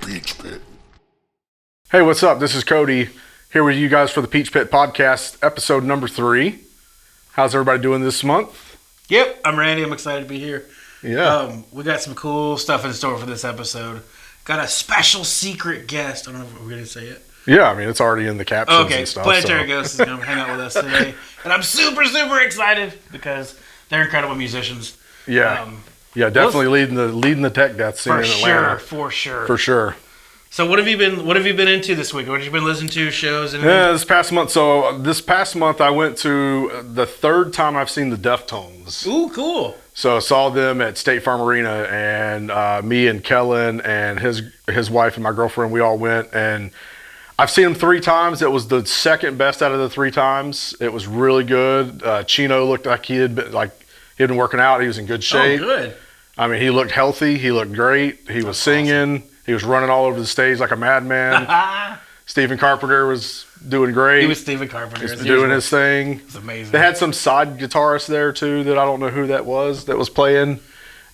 Peach Pit. Hey, what's up? This is Cody here with you guys for the Peach Pit Podcast, episode number 3. How's everybody doing this month? Yep, I'm Randy. I'm excited to be here. Yeah. We got some cool stuff in store for this episode. Got a special secret guest. I don't know if we're going to say it. Yeah, I mean, it's already in the captions and stuff. Planetary Ghost is going to hang out with us today. And I'm super, super excited because they're incredible musicians. Yeah. Definitely leading the tech death scene in Atlanta. For sure. For sure. So what have you been into this week? What have you been listening to? Shows? Anything? Yeah, this past month I went to the third time I've seen the Deftones. Ooh, cool. So I saw them at State Farm Arena, and me and Kellen and his wife and my girlfriend, we all went, and I've seen them 3 times. It was the second best out of the 3 times. It was really good. Chino looked like he had been working out. He was in good shape. Oh, good. I mean, he looked healthy. He looked great. He was singing. Awesome. He was running all over the stage like a madman. Stephen Carpenter was doing great. He was Stephen Carpenter. He's doing his thing. It's amazing. They had some side guitarist there too that I don't know who that was playing.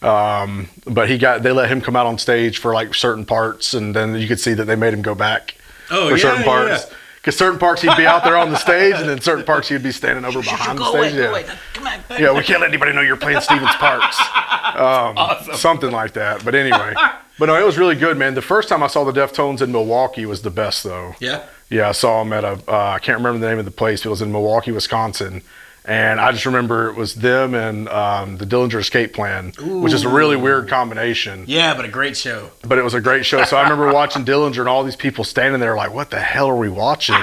But they let him come out on stage for like certain parts, and then you could see that they made him go back for certain parts. Because certain parts he'd be out there on the stage, and then certain parts he'd be standing over behind the stage. Come on, yeah, we can't let anybody know you're playing Stephen's parts. Awesome. Something like that. But anyway, no, it was really good, man. The first time I saw the Deftones in Milwaukee was the best, though. Yeah. Yeah, I saw them at I can't remember the name of the place. It was in Milwaukee, Wisconsin. And I just remember it was them and the Dillinger Escape Plan, which is a really weird combination. Yeah, but a great show. But it was a great show. So I remember watching Dillinger and all these people standing there like, what the hell are we watching?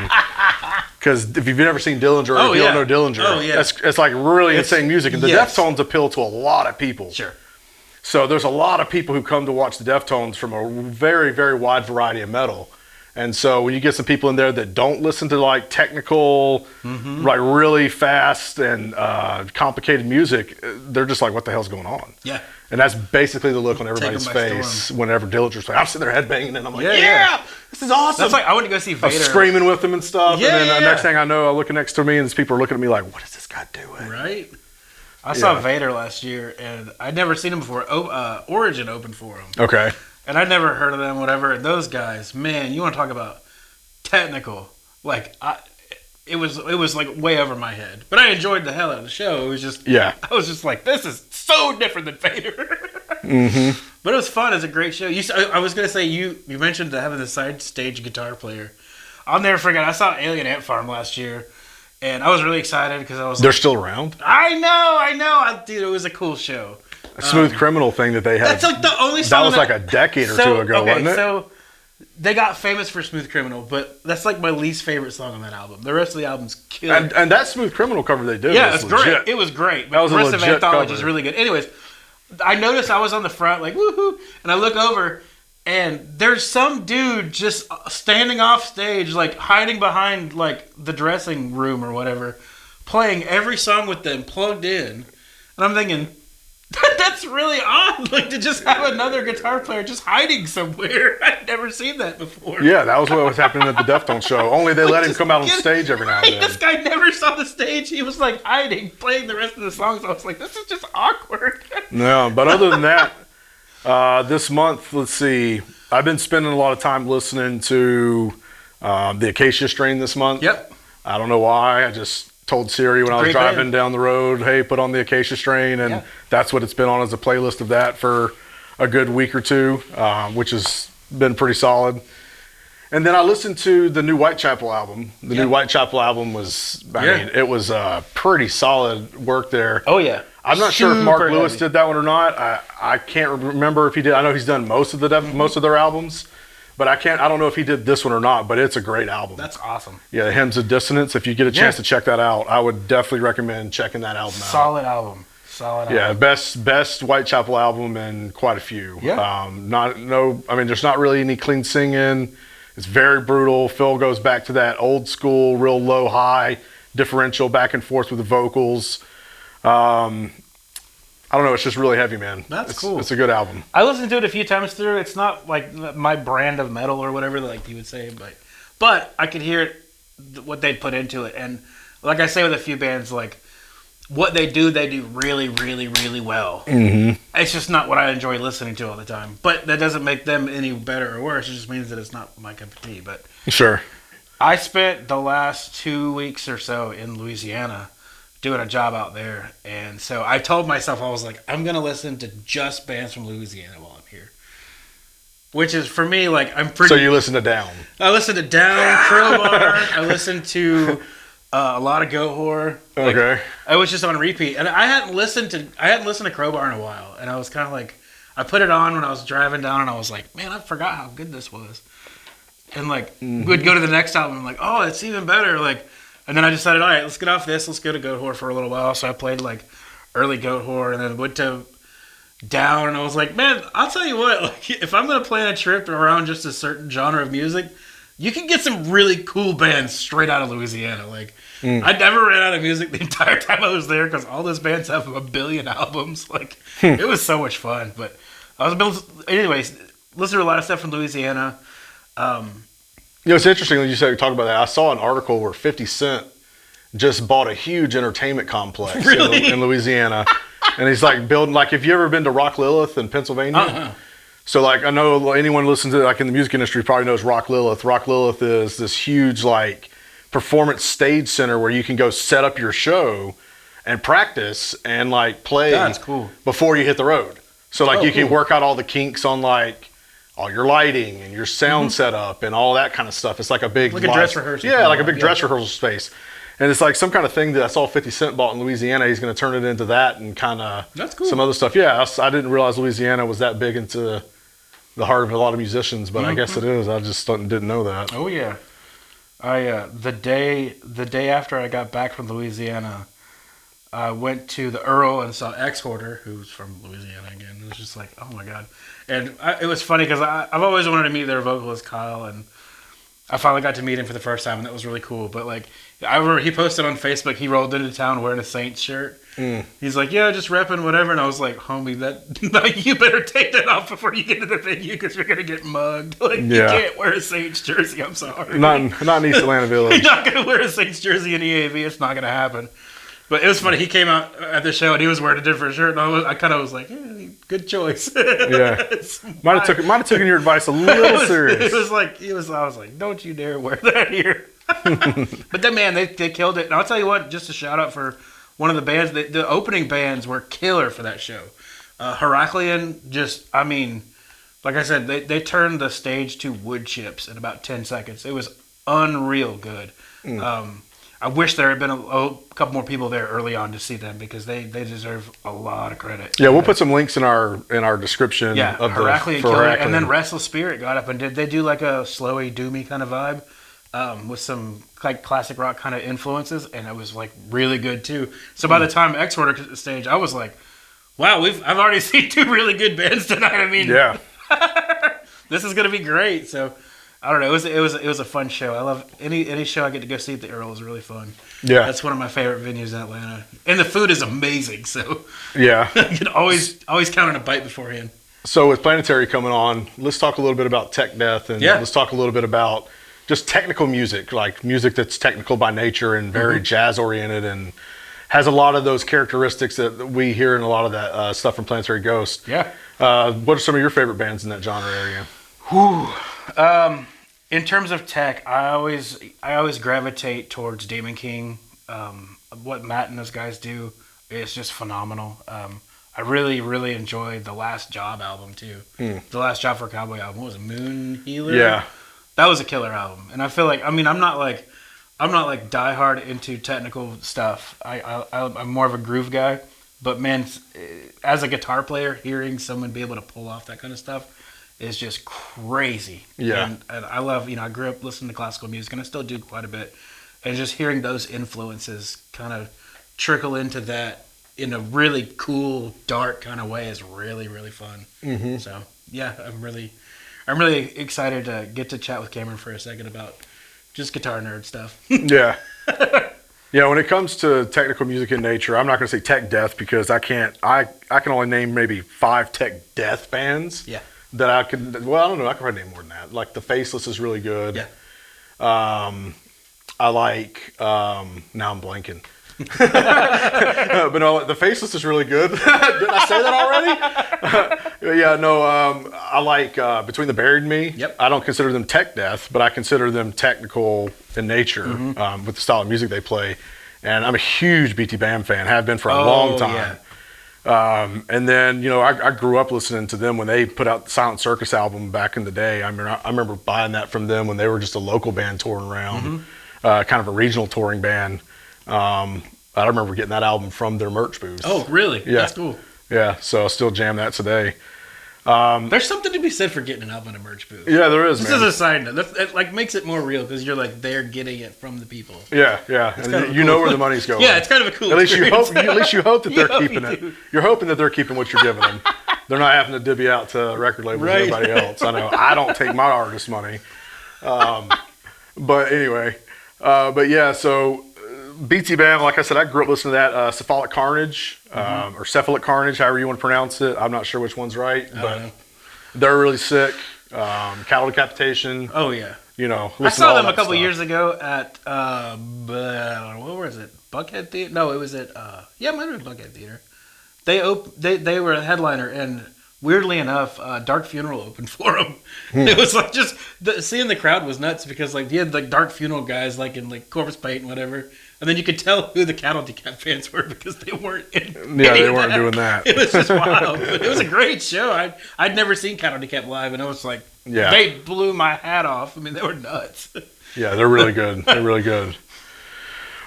Because if you've never seen Dillinger or if you don't know Dillinger, it's like really insane music. And the Deftones appeal to a lot of people. Sure. So there's a lot of people who come to watch the Deftones from a very, very wide variety of metal. And so when you get some people in there that don't listen to like technical, like really fast and complicated music, they're just like, what the hell's going on? Yeah. And that's basically the look on everybody's face whenever Dillinger's playing. I'm sitting there headbanging and I'm like, yeah, this is awesome. That's like, I went to go see Vader. I'm screaming with them and stuff. And then the next thing I know, I'm looking next to me and these people are looking at me like, what is this guy doing? Right. I saw Vader last year and I'd never seen him before. Origin opened for him. Okay. And I'd never heard of them, whatever. And those guys, man, you want to talk about technical. Like, it was like way over my head. But I enjoyed the hell out of the show. It was just, I was just like, this is so different than Vader. But it was fun. It was a great show. I was going to say, you mentioned having the side stage guitar player. I'll never forget, I saw Alien Ant Farm last year. And I was really excited because I was They're still around? I know. Dude, it was a cool show. A Smooth Criminal thing that they had. That's like the only song that was like a decade or two ago, wasn't it? So they got famous for Smooth Criminal, but that's like my least favorite song on that album. The rest of the album's killer. And that Smooth Criminal cover they did was it's legit. great. It was great. But that was the rest a legit of Anthology cover. is really good. Anyways, I noticed I was on the front, like, woohoo, and I look over, and there's some dude just standing off stage, like hiding behind like the dressing room or whatever, playing every song with them plugged in. And I'm thinking, that's really odd, like to just have another guitar player just hiding somewhere. I'd never seen that before. Yeah, that was what was happening at the Deftones show. Only they let him come out on stage every now and then. This guy never saw the stage. He was like hiding, playing the rest of the songs. I was like, this is just awkward. No, but other than that, this month, let's see, I've been spending a lot of time listening to the Acacia Strain this month. Yep. I don't know why. I just told Siri when I was driving down the road, hey, put on the Acacia Strain, and that's what it's been on as a playlist of that for a good week or two, which has been pretty solid. And then I listened to the new Whitechapel album. The new Whitechapel album was, I mean, it was pretty solid work there. Oh, yeah. I'm not sure if Mark Lewis did that one or not. I can't remember if he did. I know he's done most of their albums. But I don't know if he did this one or not, but it's a great album. That's awesome. Yeah, the Hymns of Dissonance. If you get a chance to check that out, I would definitely recommend checking that album out. Solid album. Yeah, best Whitechapel album in quite a few. Yeah. There's not really any clean singing. It's very brutal. Phil goes back to that old school, real low high differential back and forth with the vocals. I don't know. It's just really heavy, man. That's cool. It's a good album. I listened to it a few times through. It's not like my brand of metal or whatever, like you would say, but I could hear it, what they'd put into it. And like I say with a few bands, like what they do really, really, really well. Mm-hmm. It's just not what I enjoy listening to all the time. But that doesn't make them any better or worse. It just means that it's not my cup of tea. But sure. I spent the last 2 weeks or so in Louisiana doing a job out there. And so I told myself, I was like, I'm going to listen to just bands from Louisiana while I'm here. Which is, for me, like, I'm pretty... So you listen to Down. I listen to Down, Crowbar. I listen to a lot of Goat Whore. Like, okay. I was just on repeat. And I hadn't listened to Crowbar in a while. And I was kind of like... I put it on when I was driving down, and I was like, man, I forgot how good this was. And, like, we'd go to the next album, and I'm like, oh, it's even better. Like, and then I decided, all right, let's get off this. Let's go to Goat Whore for a little while. So I played, like, early Goat Whore, and then went to Down, and I was like, man, I'll tell you what, like, if I'm going to plan a trip around just a certain genre of music, you can get some really cool bands straight out of Louisiana. Like, I never ran out of music the entire time I was there because all those bands have a billion albums. Like, it was so much fun. But anyways, listen to a lot of stuff from Louisiana. It's interesting when you talk about that. I saw an article where 50 Cent just bought a huge entertainment complex in Louisiana. And he's like building, like, if you ever been to Rock Lilith in Pennsylvania? So, like, I know anyone who listens to, like, in the music industry probably knows Rock Lilith. Rock Lilith is this huge, like, performance stage center where you can go set up your show and practice and, like, play before you hit the road. So, like, you can work out all the kinks on, like, all your lighting and your sound setup and all that kind of stuff. It's like a big... Like a dress rehearsal. Yeah, like a big dress rehearsal space. And it's like some kind of thing that I saw 50 Cent bought in Louisiana. He's going to turn it into that and kind of some other stuff. Yeah, I didn't realize Louisiana was that big into the heart of a lot of musicians, but I guess it is. I just didn't know that. Oh yeah, the day after I got back from Louisiana, I went to the Earl and saw X Hoarder, who's from Louisiana again. It was just like, oh my god, and it was funny because I've always wanted to meet their vocalist Kyle, and I finally got to meet him for the first time, and that was really cool. But, like, I remember he posted on Facebook, he rolled into town wearing a Saints shirt. He's like, yeah, just repping whatever. And I was like, homie, you better take that off before you get to the venue because you're going to get mugged. Like, you can't wear a Saints jersey. I'm sorry. Not in East Atlanta Village. You're not going to wear a Saints jersey in EAV. It's not going to happen. But it was funny. He came out at the show and he was wearing a different shirt. And I kind of was like, yeah, good choice. Yeah. Might have taken your advice a little serious. I was like, don't you dare wear that here. But then, man, they killed it. And I'll tell you what, just a shout out for one of the bands. The opening bands were killer for that show. Heraclean, just, I mean, like I said, they turned the stage to wood chips in about 10 seconds. It was unreal good. I wish there had been a couple more people there early on to see them because they deserve a lot of credit. Yeah, we'll put some links in our description. Yeah, of Heraclean killed it, and then Restless Spirit got up and they do like a slowy, doomy kind of vibe with some like classic rock kind of influences, and it was like really good too. So by the time X Hoarder to the stage, I was like, wow, I've already seen two really good bands tonight. I mean, yeah, this is gonna be great. So. I don't know. It was a fun show. I love any show I get to go see at the Earl is really fun. Yeah, that's one of my favorite venues in Atlanta, and the food is amazing. So yeah, you can always count on a bite beforehand. So with Planetary coming on, let's talk a little bit about tech death, and let's talk a little bit about just technical music, like music that's technical by nature and very jazz oriented, and has a lot of those characteristics that we hear in a lot of that stuff from Planetary Ghost. Yeah. What are some of your favorite bands in that genre area? In terms of tech, I always gravitate towards Demon King. What Matt and those guys do is just phenomenal. I really, really enjoyed the Last Job album too. The Last Job for a Cowboy album. What was it, Moon Healer? Yeah, that was a killer album. And I feel like, I mean, I'm not like diehard into technical stuff. I'm more of a groove guy. But man, as a guitar player, hearing someone be able to pull off that kind of stuff is just crazy. Yeah. And I love, I grew up listening to classical music, and I still do quite a bit. And just hearing those influences kind of trickle into that in a really cool, dark kind of way is really, really fun. So, yeah, I'm really excited to get to chat with Cameron for a second about just guitar nerd stuff. Yeah. Yeah, when it comes to technical music in nature, I'm not going to say tech death because I can only name maybe 5 tech death bands. Yeah. That I could, well, I don't know, I could probably name more than that. Like The Faceless is really good. Yeah. I like, now I'm blanking. But no, the Faceless is really good. Didn't I say that already? Yeah, no, I like Between the Buried and Me. Yep. I don't consider them tech death, but I consider them technical in nature with the style of music they play. And I'm a huge BT Bam fan, have been for a long time. Yeah. And then, I grew up listening to them when they put out the Silent Circus album back in the day. I remember buying that from them when they were just a local band touring around, kind of a regional touring band. I remember getting that album from their merch booth. Oh, really? Yeah. That's cool. Yeah, so I still jam that today. There's something to be said for getting an album in a merch booth. Yeah, there is, This is a side note. It makes it more real because you're like, they're getting it from the people. Yeah. And you know where the money's going. Yeah, it's kind of a cool At least experience. you hope that they're keeping it. You're hoping that they're keeping what you're giving them. They're not having to divvy out to record labels and everybody else. I know. I don't take my artist money. But anyway. But yeah, so BT Bam, like I said, I grew up listening to that Cephalic Carnage, or Cephalic Carnage, however you want to pronounce it. I'm not sure which one's right, but they're really sick. Cattle Decapitation. Oh, yeah. I saw them a couple years ago at, what was it? Buckhead Theater? No, it was at, it might have been Buckhead Theater. They were a headliner, and weirdly enough, Dark Funeral opened for them. It was like just, seeing the crowd was nuts because like you had like Dark Funeral guys like in like corpse paint and whatever. And then you could tell who the Cattle Decap fans were because they weren't in. Yeah, they weren't doing that. It was just wild. But it was a great show. I'd never seen Cattle Decap live, and I was like, they blew my hat off. I mean, they were nuts. Yeah, they're really good. They're really good.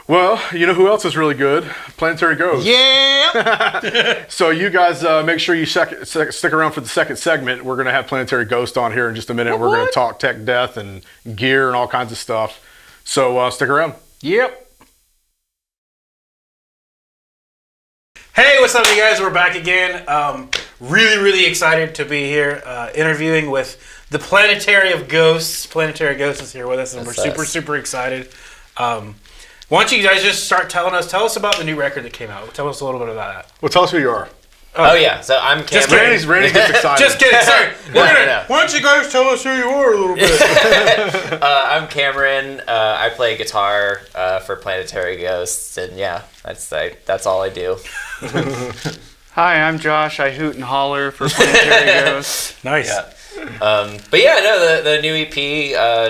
Well, you know who else is really good? Planetary Ghost. Yeah. So you guys make sure you stick around for the second segment. We're going to have Planetary Ghost on here in just a minute. We're going to talk tech death and gear and all kinds of stuff. So stick around. Yep. Hey, what's up, you guys? We're back again. Really, really excited to be here interviewing with the Planetary of Ghosts. Planetary Ghost is here with us, and we're super, super excited. Why don't you guys just start tell us about the new record that came out. Tell us a little bit about that. Well, tell us who you are. Oh yeah, so I'm Cameron. Randy gets excited. Just kidding, sorry. Why don't you guys tell us who you are a little bit? I'm Cameron. I play guitar for Planetary Ghosts, and yeah, that's all I do. Hi, I'm Josh. I hoot and holler for Planetary Ghost. Nice. Yeah. But yeah, no, the new EP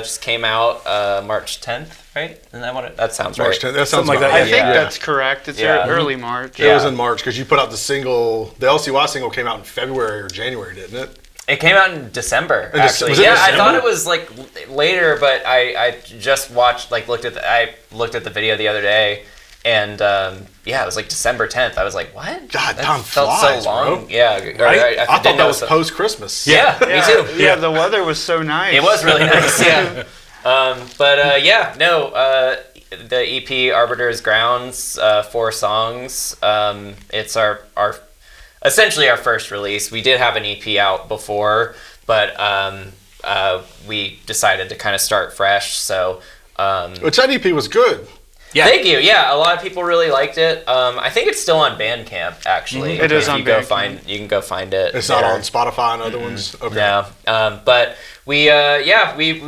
just came out March 10th, right? Isn't that what that sounds March right? 10th. That sounds Something like about that. I right. think that's correct. It's early March. It was in March because you put out the single. The LCY single came out in February or January, didn't it? It came out in December, actually. Was it Yeah, December? I thought it was like later, but I just watched, looked at the video the other day, and it was like December 10th. I was like, what? God, that time felt flies, so long. bro. Yeah, I thought that was post-Christmas. Yeah, me too. Yeah, the weather was so nice. It was really nice. Yeah. The EP Arbiter's Grounds, 4 songs. It's our essentially our first release. We did have an EP out before, but we decided to kind of start fresh. So, which that EP was good. Yeah. Thank you. Yeah, a lot of people really liked it. I think it's still on Bandcamp, actually. It is on Bandcamp. You can go find it. It's not on Spotify and other ones. Okay. No, but we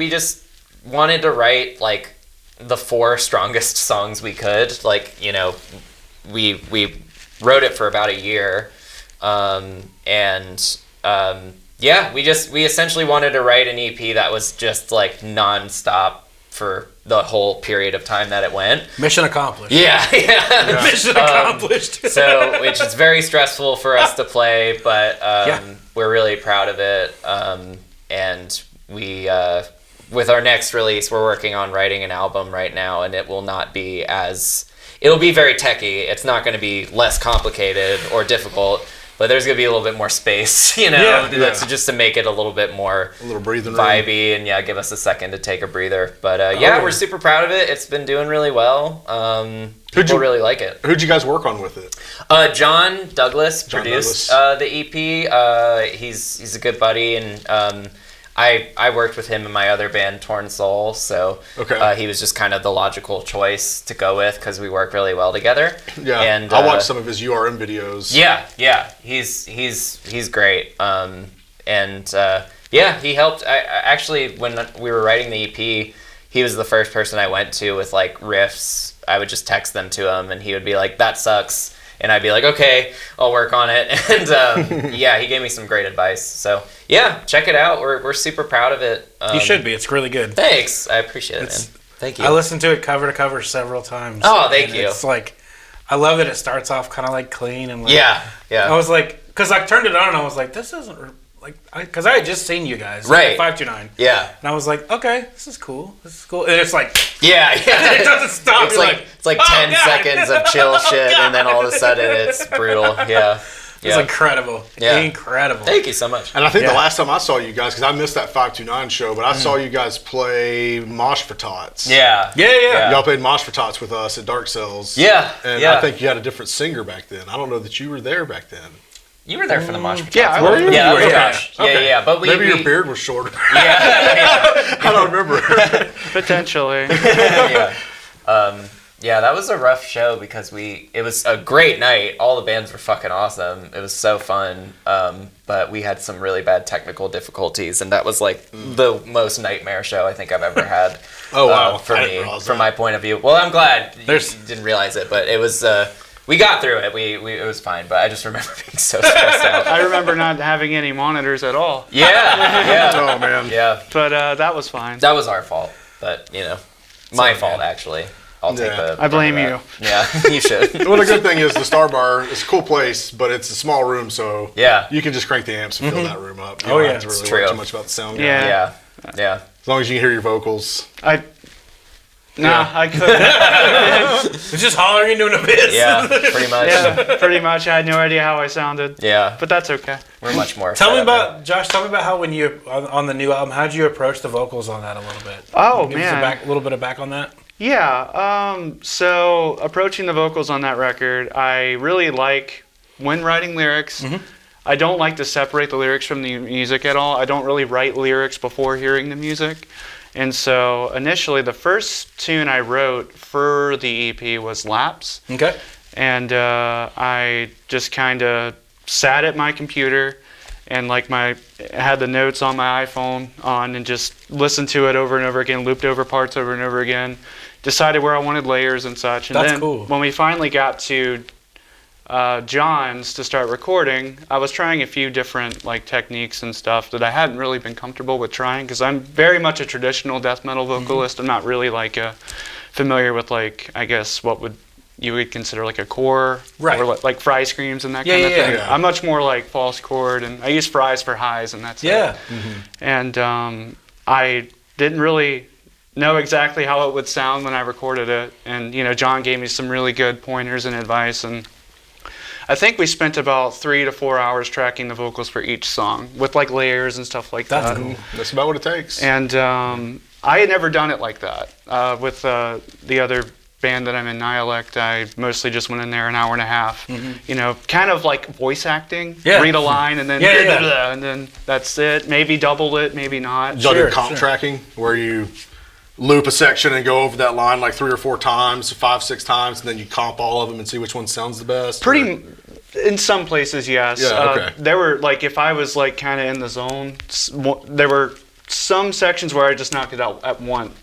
just wanted to write like the 4 strongest songs we could. Like, we wrote it for about a year, we essentially wanted to write an EP that was just like nonstop for the whole period of time that it went. Mission accomplished. Yeah. Mission accomplished. So, which is very stressful for us to play, but we're really proud of it. And we, with our next release, we're working on writing an album right now, and it will not be it'll be very techy. It's not going to be less complicated or difficult, but there's going to be a little bit more space, just to make it a little bit more breathing vibey room. And give us a second to take a breather. But we're super proud of it. It's been doing really well. People really like it. Who'd you guys work on with it? John Douglas produced the EP. He's a good buddy, and I worked with him in my other band, Torn Soul, so he was just kind of the logical choice to go with because we work really well together. Yeah, and I watched some of his URM videos. Yeah, he's great. He helped. Actually, when we were writing the EP, he was the first person I went to with like riffs. I would just text them to him, and he would be like, "That sucks," and I'd be like, "Okay, I'll work on it." And yeah, he gave me some great advice. So yeah, check it out. We're super proud of it. You should be. It's really good. Thanks, I appreciate it, man. Thank you. I listened to it cover to cover several times. Oh, thank you. It's like, I love that it starts off kind of like clean and like, yeah. I was like, because I turned it on and I was like, this isn't like, because I had just seen you guys, right? 529. Yeah. And I was like, okay, this is cool. And it's like, yeah. It doesn't stop. It's like 10 seconds of chill shit, and then all of a sudden it's brutal. Yeah. It's incredible. Yeah. Incredible. Thank you so much. And I think the last time I saw you guys, because I missed that 529 show, but I saw you guys play Mosh for Tots. Yeah. Y'all played Mosh for Tots with us at Dark Cells. Yeah. And I think you had a different singer back then. I don't know that you were there back then. You were there for the Mosh for Tots. Yeah, were you? Yeah, that was Josh. Okay. Yeah. But maybe your beard was shorter. Yeah. I don't remember. Potentially. Yeah, that was a rough show because it was a great night. All the bands were fucking awesome. It was so fun. But we had some really bad technical difficulties, and that was like the most nightmare show I think I've ever had. Oh wow! For me, from my point of view. Well, I'm glad you didn't realize it, but it was. We got through it. It was fine, but I just remember being so stressed out. I remember not having any monitors at all. Yeah. Oh man. Yeah. But that was fine. That was our fault, but my fault actually. I'll take the. I blame you. Yeah, you should. Well, the good thing is the Star Bar is a cool place, but it's a small room, so you can just crank the amps and fill that room up. You don't have to really worry too much about the sound. Yeah. As long as you can hear your vocals. I couldn't. It's just hollering into an abyss. Yeah, pretty much. Yeah, pretty much. I had no idea how I sounded. Yeah. But that's okay. We're much more. Tell me about how when you on the new album, how'd you approach the vocals on that a little bit? Oh, Give man. us a little bit of back on that. Yeah. So approaching the vocals on that record, I really like when writing lyrics. Mm-hmm. I don't like to separate the lyrics from the music at all. I don't really write lyrics before hearing the music. And so initially, the first tune I wrote for the EP was Laps. Okay. And I just kind of sat at my computer and had the notes on my iPhone on and just listened to it over and over again, looped over parts over and over again, decided where I wanted layers and such. And then when we finally got to John's to start recording, I was trying a few different techniques and stuff that I hadn't really been comfortable with trying because I'm very much a traditional death metal vocalist. I'm not really familiar with I guess what you would consider a core, right? Or like fry screams and that kind of thing. Yeah. I'm much more like false chord, and I use fries for highs, and that's it. Mm-hmm. And I didn't really know exactly how it would sound when I recorded it, and John gave me some really good pointers and advice, and I think we spent about 3 to 4 hours tracking the vocals for each song with layers and stuff like that. That's cool. That's about what it takes. And I had never done it like that. With the other band that I'm in, Nihilect, I mostly just went in there an hour and a half, kind of like voice acting, read a line and then and then that's it. Maybe double it, maybe not. Y'all do comp tracking where you loop a section and go over that line 3 or 4 times, 5, 6 times, and then you comp all of them and see which one sounds the best? In some places, yes. Yeah, okay. There were, if I was, kind of in the zone, there were some sections where I just knocked it out at one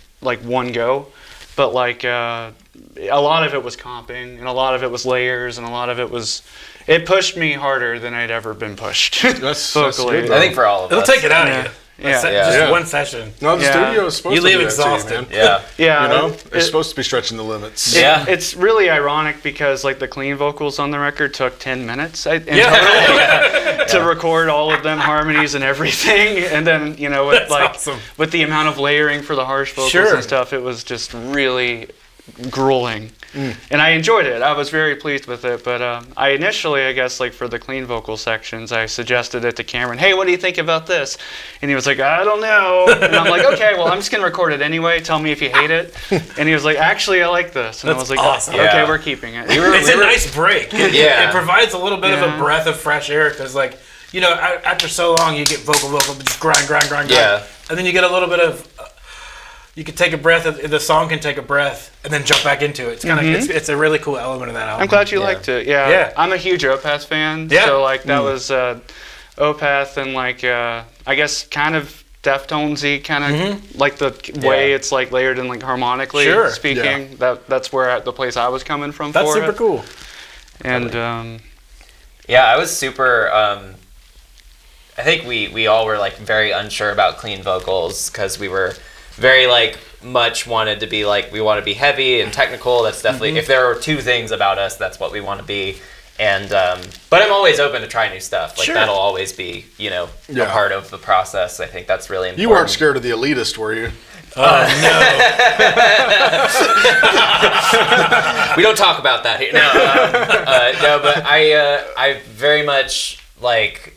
go. But, a lot of it was comping, and a lot of it was layers, and a lot of it was... It pushed me harder than I'd ever been pushed. That's good, I think for all of us. It'll take it out of you. Yeah. One session. No, the studio is supposed to leave be exhausted. That too, man. Yeah. It's supposed to be stretching the limits. It's really ironic because the clean vocals on the record took 10 minutes total to record all of them, harmonies and everything, and then with the amount of layering for the harsh vocals and stuff, it was just really grueling. And I enjoyed it. I was very pleased with it, but I initially, I guess, for the clean vocal sections, I suggested it to Cameron, hey, what do you think about this? And he was like, I don't know. And I'm like, okay, well, I'm just going to record it anyway. Tell me if you hate it. And he was like, actually, I like this. And I was like, awesome. Okay, we're keeping it. It's a nice break. Yeah. It provides a little bit of a breath of fresh air because, after so long, you get vocal, but just grind. Yeah. And then you get a little bit of... You can take a breath. The song can take a breath and then jump back into it. It's kind of it's a really cool element of that album. I'm glad you liked it. Yeah. I'm a huge Opeth fan. Yeah. So that was Opeth and I guess kind of Deftones-y kind of like the way it's like layered in like harmonically speaking. That's where the place I was coming from. That's super cool. And I was super. I think we all were like very unsure about clean vocals because we were very like much wanted to be like we want to be heavy and technical. That's definitely if there are two things about us, that's what we want to be. And but I'm always open to try new stuff. Like that'll always be a part of the process. I think that's really important. You weren't scared of the elitist, were you? No. We don't talk about that here. No, but I very much like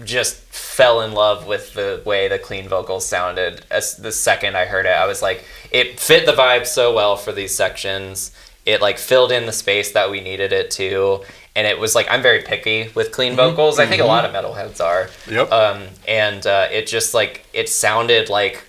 just fell in love with the way the clean vocals sounded. As the second I heard it, I was like, it fit the vibe so well for these sections. It like filled in the space that we needed it to, and it was like I'm very picky with clean vocals. I think a lot of metalheads are. Yep. And it just like it sounded like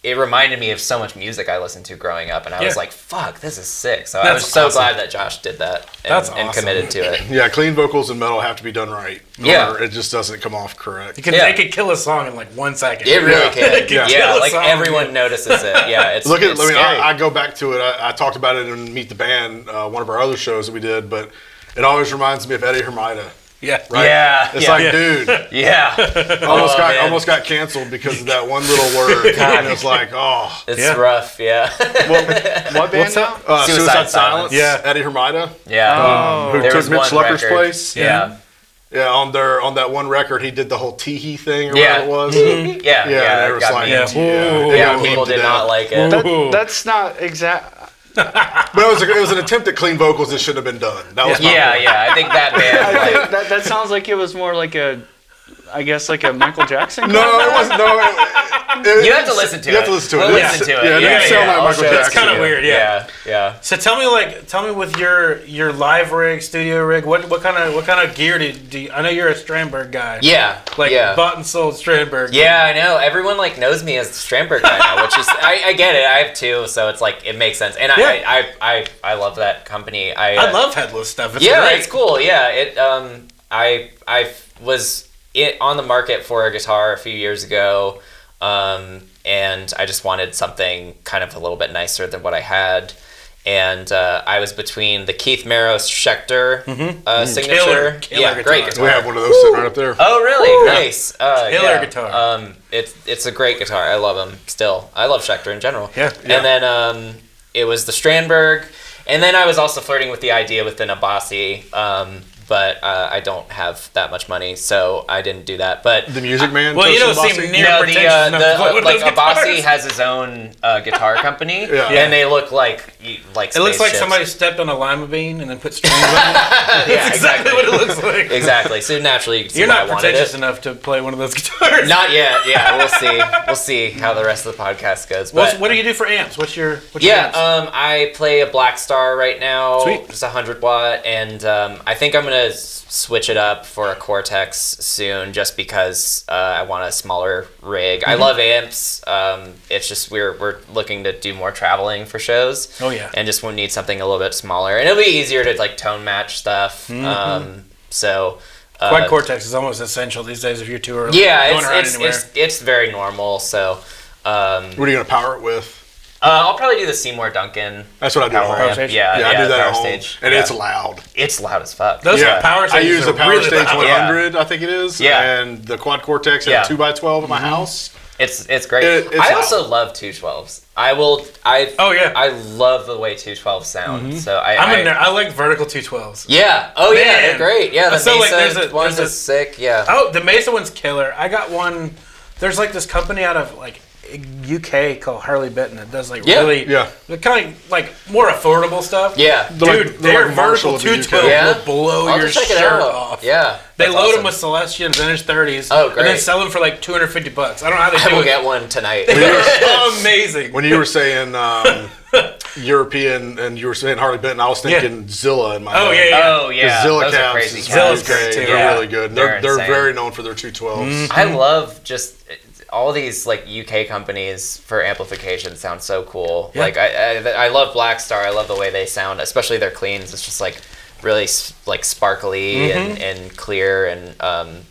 it reminded me of so much music I listened to growing up, and I was like, "Fuck, this is sick." So I was so glad that Josh did that and committed to it. Yeah, clean vocals in metal have to be done right. Or it just doesn't come off correct. It could kill a song in like 1 second. It really can. Like everyone notices it. Yeah, it's scary. I go back to it. I talked about it in Meet the Band, one of our other shows that we did, but it always reminds me of Eddie Hermida. Yeah. Right? Yeah. It's like, dude. Yeah. Almost got canceled because of that one little word. And it's like, it's rough. Yeah. What band now? Suicide Silence. Yeah. Eddie Hermida. Yeah. Who took Mitch Lucker's place. Yeah. Yeah, on that one record, he did the whole teehee thing or whatever it was. Yeah. Yeah, it got me. People did not like it. That's not exact. But it was an attempt at clean vocals that shouldn't have been done. That was I think that band. I think that sounds like it was more like a Michael Jackson. No, it wasn't. You have to listen to it. You have to listen to it. We'll listen to it. Yeah, it doesn't sound like Michael Jackson. It's kind of weird. Yeah. So tell me with your live rig, studio rig, what kind of gear do you, I know you're a Strandberg guy. Yeah. Bought and sold Strandberg. Yeah, I know. Everyone like knows me as the Strandberg guy now, which is I get it. I have two, so it's like it makes sense. And I love that company. I love headless stuff. It's great. Great. It's cool. Yeah. It I was on the market for a guitar a few years ago. And I just wanted something kind of a little bit nicer than what I had. And I was between the Keith Maros Schecter signature. Killer great guitar. We have one of those sitting right up there. Oh, really? Nice. Killer guitar. It's a great guitar. I love him still. I love Schecter in general. Yeah. And then it was the Strandberg. And then I was also flirting with the idea with the Nabasi. But I don't have that much money, so I didn't do that. But the Music Man. Well, you don't seem near pretentious enough to play one of those Abasi has his own guitar company, and they look like it looks like somebody stepped on a lima bean and then put strings on it. That's exactly what it looks like. Exactly. So naturally, you can see you're not why pretentious enough to play one of those guitars. Not yet. Yeah, we'll see. We'll see how the rest of the podcast goes. But what do you do for amps? What's your amps? I play a Black Star right now. Sweet. Just 100 watt, and I think I'm gonna switch it up for a Cortex soon, just because I want a smaller rig. I love amps. It's just we're looking to do more traveling for shows. Oh yeah. And just we need something a little bit smaller, and it'll be easier to like tone match stuff. So. Quad Cortex is almost essential these days if you're touring. Yeah, it's very normal. So. What are you gonna power it with? I'll probably do the Seymour Duncan. That's what I do at home. Power stage? Yeah, I do that at home. Stage. And it's loud. It's loud as fuck. Those power stages I use the Power really Stage loud. 100, I think it is. Yeah. And the Quad Cortex at 2x12 at my house. It's great. I also love 212s. I love the way 212s sound. So I like vertical 212s. Yeah. Oh Man. yeah, they're great. Yeah, the So, Mesa ones are sick. Yeah. Oh, the Mesa one's killer. I got one. There's like this company out of like UK called Harley Benton that does really kind of like more affordable stuff. Yeah. Dude, their vertical 212 will blow your shirt off. Yeah. They load them with Celestians Vintage 30s. Oh, great. And then sell them for like $250. I don't know how they do it. I will get one tonight. They're amazing. When you were saying European and you were saying Harley Benton, I was thinking Zilla in my head. Oh yeah. Zilla Those are cabs crazy. Zilla's great too. They're really good. They're insane. very known for their 212s. I love just all these like UK companies for amplification sound so cool. Yeah. Like I love Black Star. I love the way they sound, especially their cleans. It's just like really like sparkly and clear, and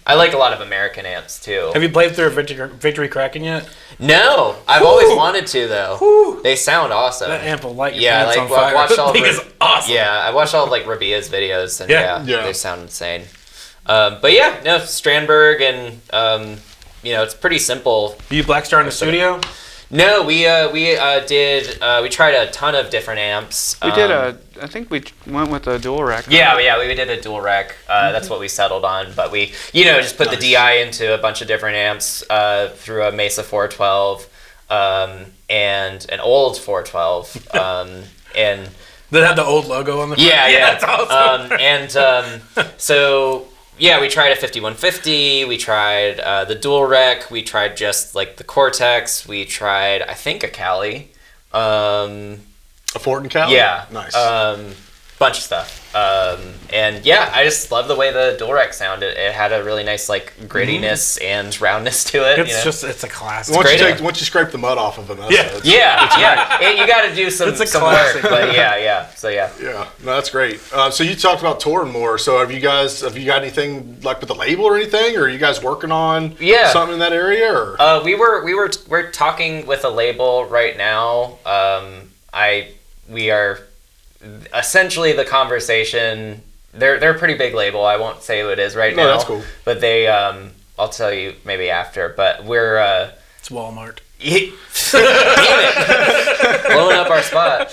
I like a lot of American amps too. Have you played through a Victory Kraken yet? No, I've always wanted to though. They sound awesome. That amp will light your yeah, pants like on fire. watched all that thing is awesome. Yeah, I watched all of like Rabia's videos, and Yeah. they sound insane. But yeah, no, Strandberg, and it's pretty simple. You Blackstar in the studio? No, we tried a ton of different amps. We did I think we went with a dual rack. Yeah, we did a dual rack. That's what we settled on. But we, just put the DI into a bunch of different amps through a Mesa 412 and an old 412. And that had the old logo on the front? Yeah. That's awesome. So... Yeah, we tried a 5150, we tried the dual rec, we tried just like the Cortex, we tried, I think, a Cali. A Fortin Cali? Yeah. Nice. Bunch of stuff. And yeah, I just love the way the dual rec sounded. It had a really nice like grittiness and roundness to it. It's a classic. Once you scrape the mud off of it, you got to do some work. But yeah. So yeah. Yeah, no, that's great. So you talked about touring more. So have you got anything like with the label or anything? Or are you guys working on something in that area? Or we're talking with a label right now. We are. Essentially, the conversation. They're a pretty big label. I won't say who it is right now. No, that's cool. But they, I'll tell you maybe after. But we're. It's Walmart. Damn it! Blowing up our spot.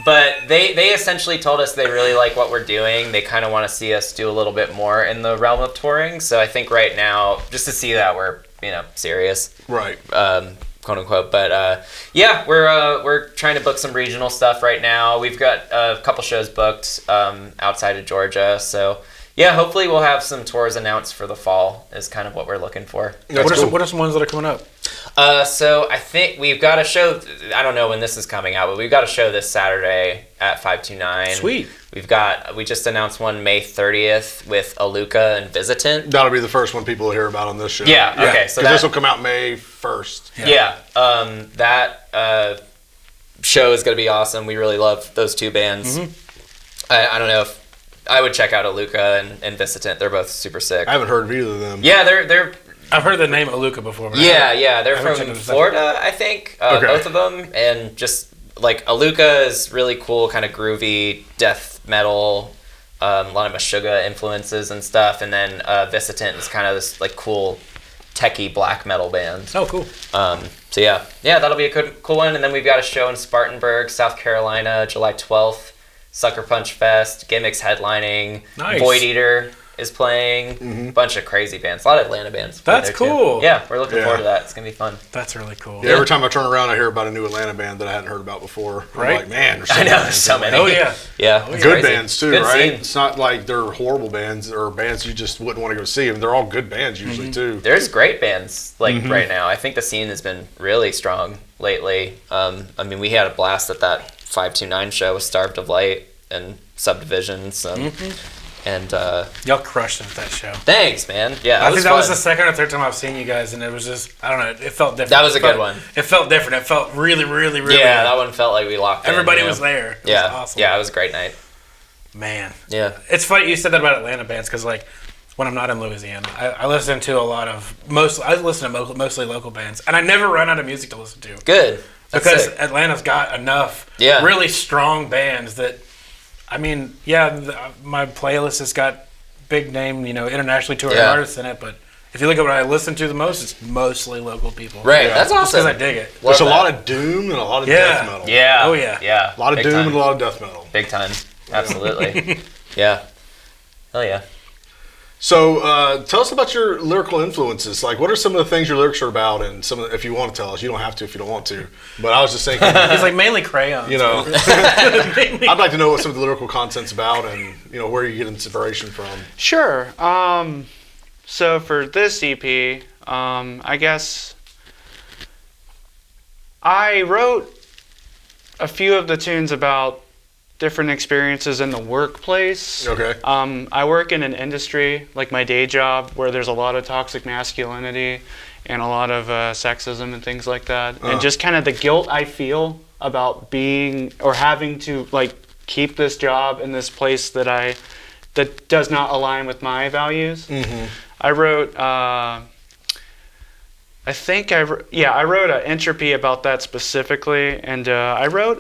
But they essentially told us they really like what we're doing. They kind of want to see us do a little bit more in the realm of touring. So I think right now, just to see that we're serious. Right. Quote unquote, but we're trying to book some regional stuff right now. We've got a couple shows booked outside of Georgia, so yeah, hopefully we'll have some tours announced for the fall. Is kind of what we're looking for. What are some ones that are coming up? So I think we've got a show. I don't know when this is coming out, but we've got a show this Saturday at 529. Sweet. We just announced one May 30th with Aluka and Visitant. That'll be the first one people will hear about on this show. Yeah. Okay. So this will come out May 1st. Yeah. That show is going to be awesome. We really love those two bands. Mm-hmm. I don't know if I would check out Aluka and Visitant. They're both super sick. I haven't heard of either of them. Yeah, they're. I've heard the name Aluka before. They're from Florida, I think. Both of them, and just like Aluka is really cool, kind of groovy death metal, a lot of Meshuggah influences and stuff, and then Visitant is kind of this like cool techie black metal band. Oh, cool. So yeah, that'll be a cool one. And then we've got a show in Spartanburg, South Carolina, July 12th. Sucker Punch Fest, Gimmicks headlining, nice. Void Eater is playing, bunch of crazy bands, a lot of Atlanta bands. That's cool. Too. Yeah, we're looking forward to that. It's gonna be fun. That's really cool. Yeah, every time I turn around, I hear about a new Atlanta band that I hadn't heard about before. Right? I'm like, man, there's so many. Oh yeah, yeah. Good crazy. Bands too, good right? Scene. It's not like they're horrible bands or bands you just wouldn't want to go see them. They're all good bands usually too. There's great bands right now. I think the scene has been really strong lately. We had a blast at that 529 show with Starved of Light and Subdivisions, and y'all crushed it at that show. Thanks, man. Yeah, I think that was the second or third time I've seen you guys, and it was just it felt different. That was a good one. It felt different. It felt really, really, really. Yeah, good. That one felt like we locked in. Everybody was there. It was awesome. Yeah, it was a great night. Man. Yeah. It's funny you said that about Atlanta bands because like when I'm not in Louisiana, I listen to I listen to mostly local bands, and I never run out of music to listen to. Good. That's because sick. Atlanta's got enough really strong bands that. My playlist has got big name, internationally touring artists in it, but if you look at what I listen to the most, it's mostly local people. Right, that's awesome. Because I dig it. There's a lot of doom and a lot of death metal. Yeah. Oh, yeah. Yeah. A lot of doom and a lot of death metal. Big time. Absolutely. Yeah. Hell yeah. So, tell us about your lyrical influences. Like, what are some of the things your lyrics are about? And if you want to tell us, you don't have to if you don't want to. But I was just thinking, it's like mainly crayons. I'd like to know what some of the lyrical content's about, and where you get inspiration from. Sure. So for this EP, I guess I wrote a few of the tunes about different experiences in the workplace. Okay. I work in an industry, like my day job, where there's a lot of toxic masculinity and a lot of sexism and things like that. And just kind of the guilt I feel about being or having to like keep this job in this place that does not align with my values. Mm-hmm. I wrote, I wrote an entropy about that specifically, and I wrote.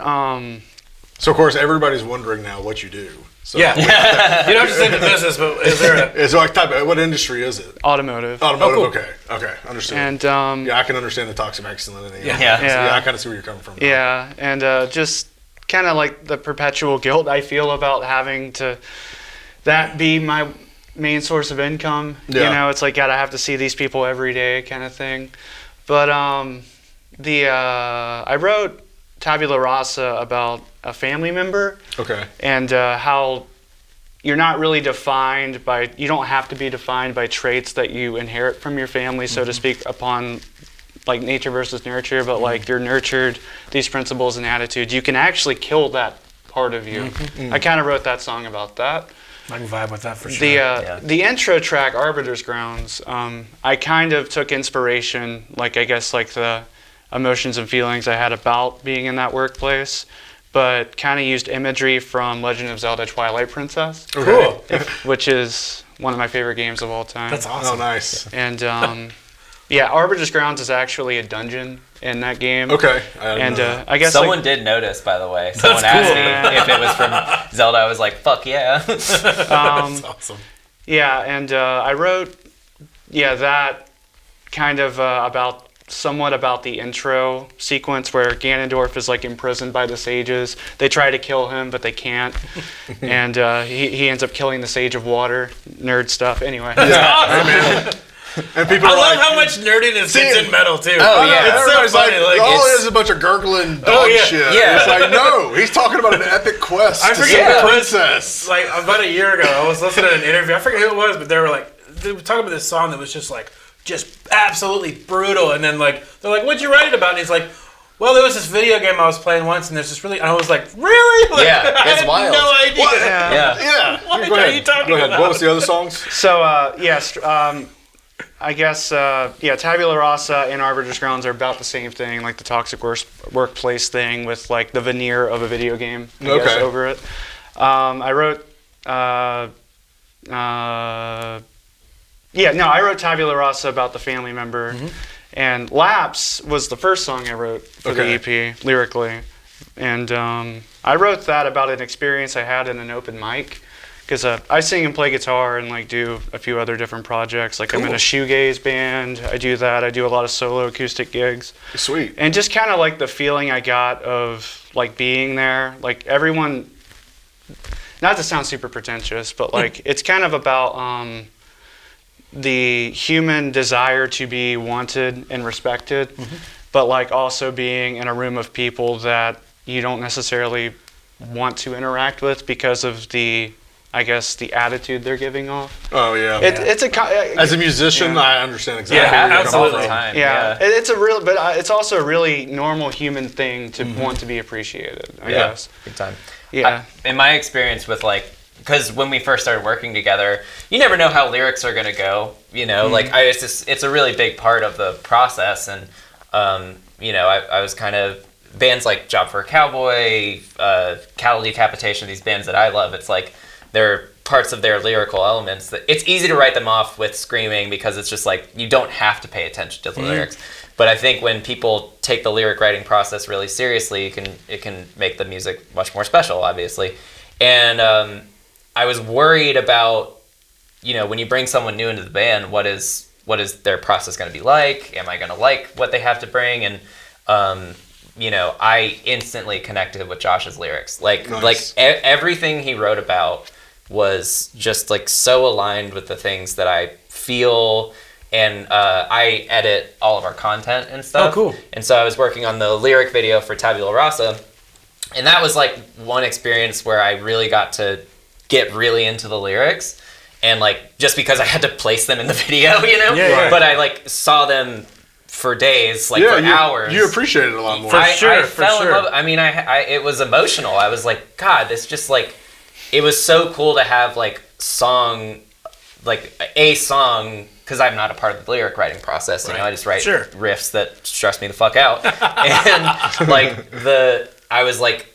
So of course everybody's wondering now what you do. So you don't just say the business, but is there a... So what industry is it? Automotive. Automotive, okay, understand. And I can understand the toxic masculinity. Yeah, I kind of see where you're coming from now. Yeah, and just kind of like the perpetual guilt I feel about having to that be my main source of income. Yeah. You know, it's like, God, I have to see these people every day kind of thing. But I wrote Tabula Rasa about a family member. Okay. And how you're not really defined by, you don't have to be defined by traits that you inherit from your family, so to speak, upon like nature versus nurture, but like you're nurtured these principles and attitudes. You can actually kill that part of you. I kind of wrote that song about that. I can vibe with that for sure. The intro track, Arbiter's Grounds, I kind of took inspiration, like I guess like the emotions and feelings I had about being in that workplace, but kind of used imagery from Legend of Zelda Twilight Princess. Okay. Cool. Which is one of my favorite games of all time. That's awesome. Oh, nice. And Arbiter's Grounds is actually a dungeon in that game. Okay. And I guess someone did notice, by the way. Someone asked me if it was from Zelda. I was like, fuck yeah. That's awesome. Yeah, and I wrote that kind of somewhat about the intro sequence where Ganondorf is like imprisoned by the sages. They try to kill him, but they can't. And he ends up killing the Sage of Water. Nerd stuff. Anyway. Yeah. And people I love how much nerdiness gets in metal too. Oh yeah, it's so funny. All it is a bunch of gurgling dog shit. Yeah. It's like, no, he's talking about an epic quest to save a princess. Like about a year ago, I was listening to an interview. I forget who it was, but they were talking about this song that was just absolutely brutal. And then they're like, "What'd you write it about?" And he's like, "Well, there was this video game I was playing once, and there's this really..." And I was like, "Really?" Yeah, it's wild. No idea. What? Yeah. What Go are ahead. you talking Go ahead. about? What was the other songs? So I guess Tabula Rasa and Arbiter's Grounds are about the same thing, like the toxic workplace thing with like the veneer of a video game I guess, over it. I wrote I wrote Tabula Rasa about the family member, and Lapse was the first song I wrote for the EP lyrically, and I wrote that about an experience I had in an open mic. Because I sing and play guitar and like do a few other different projects. Like I'm in a shoegaze band. I do that. I do a lot of solo acoustic gigs. Sweet. And just kind of like the feeling I got of like being there. Like everyone, not to sound super pretentious, but like it's kind of about the human desire to be wanted and respected, but like also being in a room of people that you don't necessarily want to interact with because of the attitude they're giving off. Oh yeah. It's as a musician, I understand exactly where you're absolutely. coming from. Yeah. It's a real, but it's also a really normal human thing to want to be appreciated. I guess. Big time. Yeah. In my experience with because when we first started working together, you never know how lyrics are gonna go. You know, it's a really big part of the process, and I was kind of bands like Job for a Cowboy, Cattle Decapitation, these bands that I love. It's like there are parts of their lyrical elements that it's easy to write them off with screaming because it's just like you don't have to pay attention to the lyrics. But I think when people take the lyric writing process really seriously, it can make the music much more special, obviously. And I was worried about, when you bring someone new into the band, what is their process going to be like? Am I going to like what they have to bring? And I instantly connected with Josh's lyrics. Everything he wrote about was just like so aligned with the things that I feel, and I edit all of our content and stuff. Oh, cool. And so I was working on the lyric video for Tabula Rasa, and that was like one experience where I really got to get really into the lyrics, and like just because I had to place them in the video, but I saw them for days, for hours. You appreciate it a lot more. I fell in love. I mean, it was emotional. I was like, God, this just it was so cool to have a song, because I'm not a part of the lyric writing process. I just write riffs that stress me the fuck out, and I was like,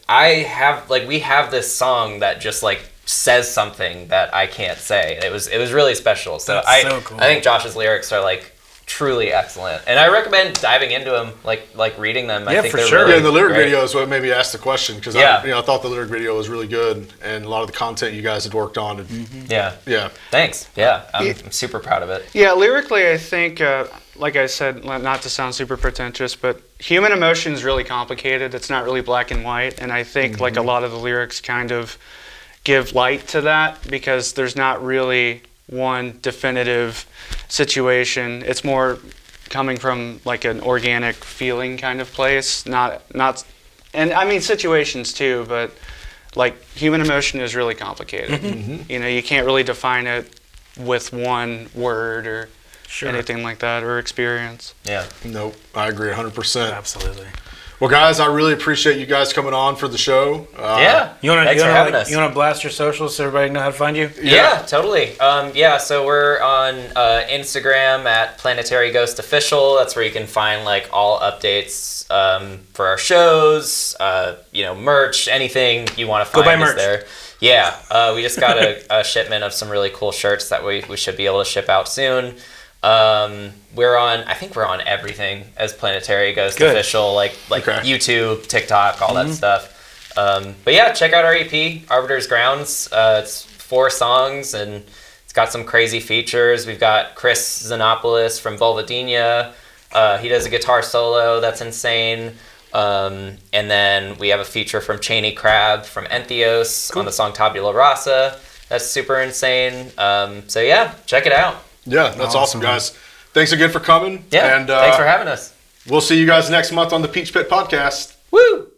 we have this song that just like says something that I can't say. It was really special. So so cool. I think Josh's lyrics are like truly excellent, and I recommend diving into them, like reading them. Yeah, I think for they're sure. really Yeah, and the lyric great. video is what made me ask the question, because I thought the lyric video was really good, and a lot of the content you guys had worked on. And, Yeah. Thanks. Yeah, I'm super proud of it. Yeah, lyrically, I think, like I said, not to sound super pretentious, but human emotion is really complicated. It's not really black and white, and I think like a lot of the lyrics kind of give light to that, because there's not really one definitive situation. It's more coming from like an organic feeling kind of place, not and I mean situations too, but like human emotion is really complicated. You know, you can't really define it with one word or anything like that, or experience. Yeah. Nope, I agree 100%. Absolutely. Well, guys, I really appreciate you guys coming on for the show. Thanks for having us. You want to blast your socials so everybody know how to find you? Yeah, totally. So we're on Instagram at Planetary Ghost Official. That's where you can find like all updates for our shows, merch, anything you want to find. Go buy is merch. There. Yeah, we just got a shipment of some really cool shirts that we should be able to ship out soon. I think we're on everything as Planetary Ghost Official, like YouTube, TikTok, all that stuff. But yeah, check out our EP, Arbiter's Grounds. It's 4 songs, and it's got some crazy features. We've got Chris Xenopoulos from Vulvodynia. He does a guitar solo that's insane. And then we have a feature from Cheney Crab from Entheos on the song Tabula Rasa. That's super insane. So yeah, check it out. Yeah, that's awesome, guys. Thanks again for coming. Yeah, and thanks for having us. We'll see you guys next month on the Peach Pit Podcast. Woo!